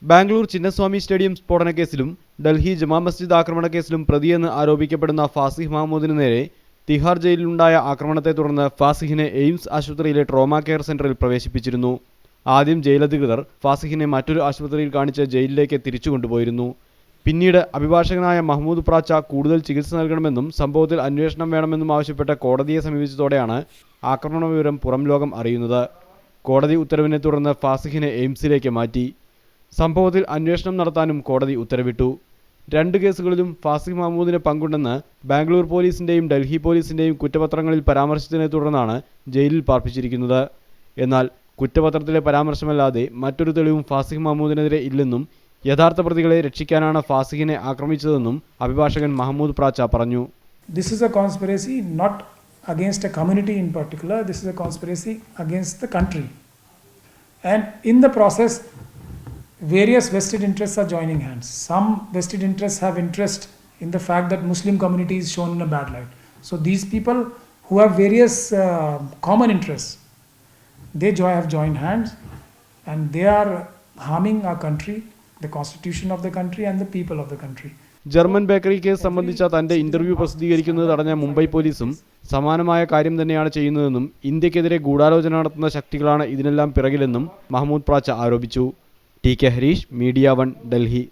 Bangalore Chinnaswamy stadium സ്ഫോടന കേസിലും ഡൽഹി ജമാ മസ്ജിദ് ആക്രമണ കേസിലും പ്രതിയെന്ന് ആരോപിക്കപ്പെടുന്ന ഫാസിഹ് മഹമ്മൂദിന് നേരെ തിഹാർ ജയിലിലുണ്ടായ ആക്രമണത്തെ തുടർന്ന് ഫാസിഹിനെ എയിംസ് ആശുപത്രിയിലെ ട്രോമ കെയർ സെന്ററിൽ പ്രവേശിപ്പിച്ചിരുന്നു. ആദ്യം ജയിലധികൃതർ ഫാസിഹിനെ മറ്റൊരു ആശുപത്രിയിൽ കാണിച്ച് ജയിലിലേക്ക് തിരിച്ചു കൊണ്ടുപോയിരുന്നു. പിന്നീട് അഭിഭാഷകനായ മഹ്മൂദ് പ്രാച്ച കൂടുതൽ ചികിത്സ നൽകണമെന്നും സംഭവത്തിൽ അന്വേഷണം വേണമെന്നും ആവശ്യപ്പെട്ട് കോടതിയെ സമീപിച്ചതോടെയാണ് ആക്രമണ വിവരം പുറം ലോകം അറിയുന്നത്. കോടതി ഉത്തരവിനെ തുടർന്ന് ഫാസിഹിനെ എയിംസിലേക്ക് മാറ്റി. സംഭവത്തിൽ അന്വേഷണം നടത്താനും കോടതി ഉത്തരവിട്ടു. രണ്ട് കേസുകളിലും ഫാസിഹ് മഹമ്മൂദിന് പങ്കുണ്ടെന്ന് ബാംഗ്ലൂർ പോലീസിന്റെയും ഡൽഹി പോലീസിന്റെയും കുറ്റപത്രങ്ങളിൽ പരാമർശിച്ചതിനെ തുടർന്നാണ് ജയിലിൽ പാർപ്പിച്ചിരിക്കുന്നത്. എന്നാൽ കുറ്റപത്രത്തിലെ പരാമർശമല്ലാതെ മറ്റൊരു തെളിവും ഫാസിഹ് മഹമ്മൂദിനെതിരെ ഇല്ലെന്നും യഥാർത്ഥ പ്രതികളെ രക്ഷിക്കാനാണ് ഫാസിഹിനെ ആക്രമിച്ചതെന്നും അഭിഭാഷകൻ മഹ്മൂദ് പ്രാച്ച പറഞ്ഞു. This is a conspiracy not against a community in particular. This is a conspiracy against the country. And in the process, various vested interests are joining hands. Some vested interests have interest in the fact that Muslim community is shown in a bad light. So these people who have various common interests, they have joined hands and they are harming our country, the constitution of the country and the people of the country. German bakery case സംബന്ധിച്ച തന്റെ interview പ്രസിദ്ധീകരിക്കുന്നത് തടഞ്ഞ മുംബൈ പോലീസും സമാനമായ കാര്യം തന്നെയാണ് ചെയ്യുന്നതെന്നും ഇന്ത്യക്കെതിരെ ഗൂഢാലോചന നടത്തുന്ന ശക്തികളാണ് ഇതിനെല്ലാം പിറകിലെന്നും മഹ്മൂദ് പ്രാച്ച ആരോപിച്ചു. T K Harish, media 1, Delhi.